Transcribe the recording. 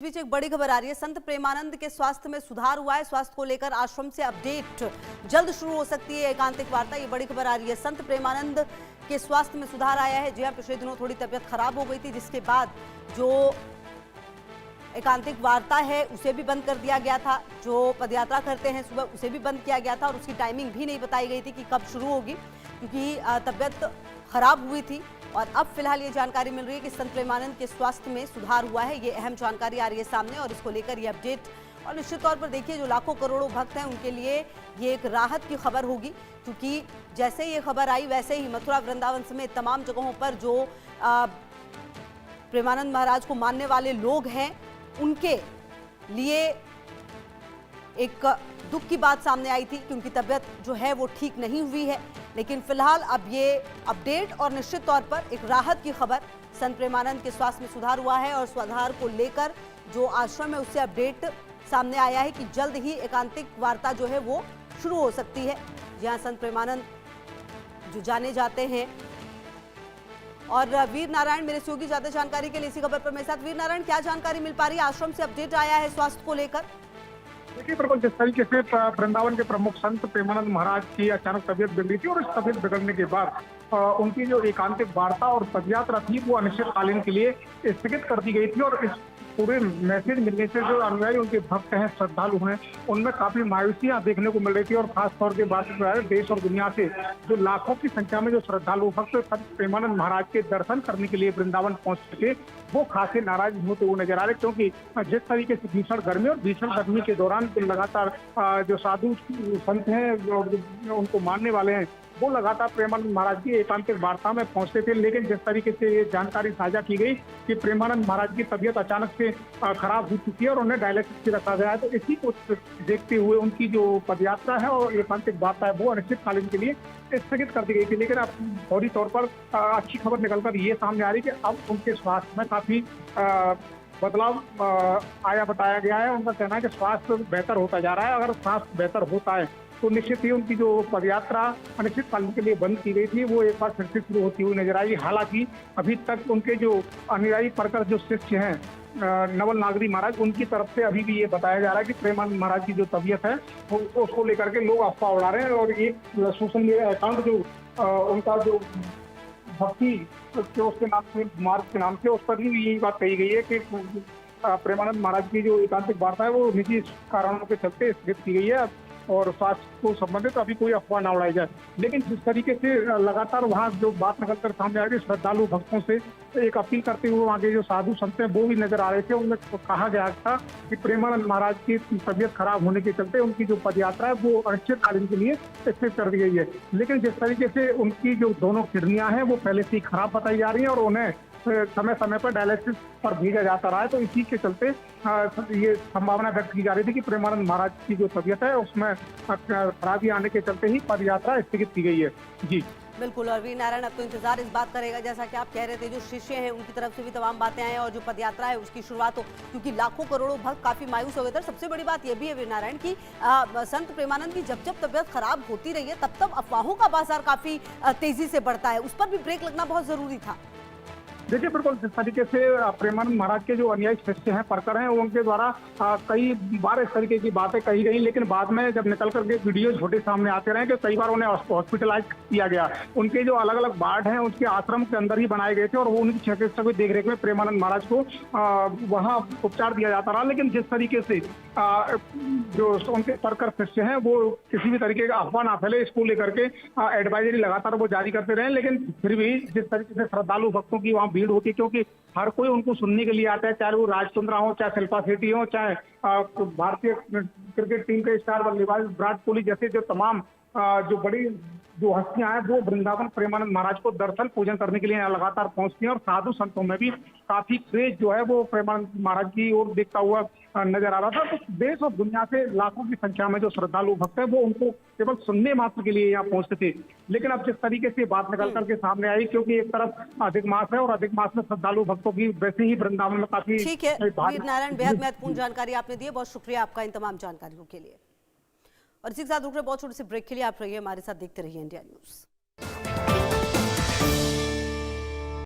इस बीच एक बड़ी खबर आ रही है। संत प्रेमानंद के स्वास्थ्य में सुधार हुआ है। स्वास्थ्य को लेकर आश्रम से अपडेट जल्द शुरू हो सकती है एकांतिक वार्ता। ये बड़ी खबर आ रही है। संत प्रेमानंद के स्वास्थ्य में सुधार आया है। जी हां, पिछले दिनों थोड़ी तबीयत खराब हो गई थी, जिसके बाद जो एकांतिक वार्ता है उसे भी बंद कर दिया गया था। जो पदयात्रा करते हैं सुबह, उसे भी बंद किया गया था और उसकी टाइमिंग भी नहीं बताई गई थी कि कब शुरू होगी, क्योंकि तबीयत खराब हुई थी। और अब फिलहाल ये जानकारी मिल रही है कि संत प्रेमानंद के स्वास्थ्य में सुधार हुआ है। ये अहम जानकारी आ रही है सामने और इसको लेकर ये अपडेट, और निश्चित तौर पर देखिए जो लाखों करोड़ों भक्त हैं उनके लिए ये एक राहत की खबर होगी, क्योंकि जैसे ये खबर आई वैसे ही मथुरा वृंदावन समेत तमाम जगहों पर जो प्रेमानंद महाराज को मानने वाले लोग हैं उनके लिए एक दुख की बात सामने आई थी, क्योंकि तबीयत जो है वो ठीक नहीं हुई है। लेकिन फिलहाल अब ये अपडेट और निश्चित तौर पर एक राहत की खबर, संत प्रेमानंद के स्वास्थ्य में सुधार हुआ है और सुधार को लेकर जो आश्रम है उससे अपडेट सामने आया है कि जल्द ही एकांतिक वार्ता जो है वो शुरू हो सकती है, जहां संत प्रेमानंद जो जाने जाते हैं। और वीर नारायण मेरे सहयोगी ज्यादा जानकारी के लिए इसी खबर पर मेरे साथ। वीर नारायण, क्या जानकारी मिल पा रही है? आश्रम से अपडेट आया है स्वास्थ्य को लेकर? देखिए, बिल्कुल जिस तरीके से वृंदावन के प्रमुख संत प्रेमानंद महाराज की अचानक तबीयत बिगड़ी थी और इस तबीयत बिगड़ने के बाद उनकी जो एकांतिक वार्ता और पदयात्रा थी वो अनिश्चितकालीन के लिए स्थगित कर दी गई थी। और इस पूरे मैसेज मिलने से जो अनुयायी उनके भक्त हैं, श्रद्धालु हैं, उनमें काफी मायूसियां देखने को मिल रही थी। और खासतौर के बात देश और दुनिया से जो लाखों की संख्या में जो श्रद्धालु भक्त संत प्रेमानंद महाराज के दर्शन करने के लिए वृंदावन पहुंच सके, वो खासे नाराज होते हुए नजर आ रहे, क्योंकि जिस तरीके से भीषण गर्मी और भीषण गर्मी के दौरान लगातार जो साधु संत हैं उनको मानने वाले हैं, वो लगातार प्रेमानंद महाराज की एकांतिक वार्ता में पहुंचते थे। लेकिन जिस तरीके से ये जानकारी साझा की गई कि प्रेमानंद महाराज की तबीयत अचानक से खराब हो चुकी है और उन्हें डायलिसिस पे रखा गया है, तो इसी को देखते हुए उनकी जो पदयात्रा है और एकांतिक वार्ता है वो अनिश्चितकालीन के लिए स्थगित कर दी गई थी। लेकिन अब फौरी तौर पर अच्छी खबर निकलकर ये सामने आ रही है कि अब उनके स्वास्थ्य में काफी बदलाव आया बताया गया है। उनका कहना है कि स्वास्थ्य बेहतर होता जा रहा है। अगर स्वास्थ्य बेहतर होता है तो निश्चित ही उनकी जो पदयात्रा अनिश्चितकालीन के लिए बंद की गई थी वो एक बार फिर से शुरू होती हुई नजर आई। हालांकि अभी तक उनके जो अनुयायी परकर जो शिष्य हैं नवल नागरी महाराज, उनकी तरफ से अभी भी ये बताया जा रहा है कि प्रेमानंद महाराज की जो तबीयत है उसको लेकर के लोग अफवाह उड़ा रहे हैं। और एक सोशल मीडिया अकाउंट जो उनका जो भक्ति उसके नाम से, मार्ग के नाम से, उस पर भी यही बात कही गई है कि प्रेमानंद महाराज की जो एकांतिक वार्ता है वो निजी कारणों के चलते स्थगित की गई है और स्वास्थ्य को संबंधित अभी कोई अफवाह ना उड़ाई जाए। लेकिन जिस तरीके से लगातार वहाँ जो बात निकलकर सामने आ रही है श्रद्धालु भक्तों से एक अपील करते हुए वहाँ के जो साधु संत हैं वो भी नजर आ रहे थे। उनमें कहा गया था कि प्रेमानंद महाराज की तबीयत खराब होने के चलते उनकी जो पदयात्रा है वो अनिश्चितकालीन के लिए स्थगित कर दी गई है। लेकिन जिस तरीके से उनकी जो दोनों किडनियां हैं वो पहले से ही खराब बताई जा रही है और उन्हें समय समय पर डायलिसिस पर भेजा जाता रहा है, तो इसी के चलते ये संभावना व्यक्त की जा रही थी कि प्रेमानंद महाराज की जो तबीयत है उसमें खराबी आने के चलते ही पदयात्रा स्थगित की गई है। जी बिल्कुल। और वीर नारायण, अब तो इंतजार इस बात करेगा, जैसा कि आप कह रहे थे, जो शिष्य हैं उनकी तरफ से भी तमाम बातें आए और जो पदयात्रा है उसकी शुरुआत हो, क्योंकि लाखों करोड़ों भक्त काफी मायूस हो गए थे। सबसे बड़ी बात यह भी है वीर नारायण की संत प्रेमानंद की जब जब तबीयत खराब होती रही है तब तब अफवाहों का बाजार काफी तेजी से बढ़ता है, उस पर भी ब्रेक लगना बहुत जरूरी था। देखिए, बिल्कुल जिस तरीके से प्रेमानंद महाराज के जो अनुयायी शिष्य हैं, परकर हैं, उनके द्वारा कई बार इस तरीके की बातें कही गई, लेकिन बाद में जब निकल करके वीडियो छोटे सामने आते रहे कि कई बार उन्हें हॉस्पिटलाइज किया गया। उनके जो अलग अलग वार्ड हैं उसके आश्रम के अंदर ही बनाए गए थे और वो उनकी चिकित्सक की देखरेख में प्रेमानंद महाराज को वहाँ उपचार दिया जाता रहा। लेकिन जिस तरीके से जो उनके परकर शिष्य हैं वो किसी भी तरीके का अफवाह ना फैले, इसको लेकर के एडवाइजरी लगातार वो जारी करते रहे। लेकिन फिर भी जिस तरीके से श्रद्धालु भक्तों की वहाँ भीड़ होती है, क्योंकि हर कोई उनको सुनने के लिए आता है, चाहे वो राजकुंद्रा हो, चाहे शिल्पा शेट्टी हो, चाहे भारतीय क्रिकेट टीम के स्टार बल्लेबाज विराट कोहली जैसे जो तमाम जो बड़ी जो हस्तियां हैं वो वृंदावन प्रेमानंद महाराज को दर्शन पूजन करने के लिए लगातार पहुंचती हैं। और साधु संतों में भी काफी क्रेज जो है वो प्रेमानंद महाराज की ओर देखता हुआ नजर आ रहा था। तो देश और दुनिया से लाखों की संख्या में जो श्रद्धालु भक्त है वो उनको केवल सुनने मात्र के लिए यहाँ पहुंचते थे। लेकिन अब जिस तरीके से बात निकल करके सामने आई, क्योंकि एक तरफ अधिक मास है और अधिक मास में श्रद्धालु भक्तों की वैसे ही वृंदावन में काफी। ठीक है वीर नारायण, बेहद महत्वपूर्ण जानकारी आपने दी है, बहुत शुक्रिया आपका इन तमाम जानकारियों के लिए। और इसी के साथ रुक रहे बहुत छोटे से ब्रेक के लिए आप रहिए हमारे साथ, देखते रहिए इंडिया न्यूज।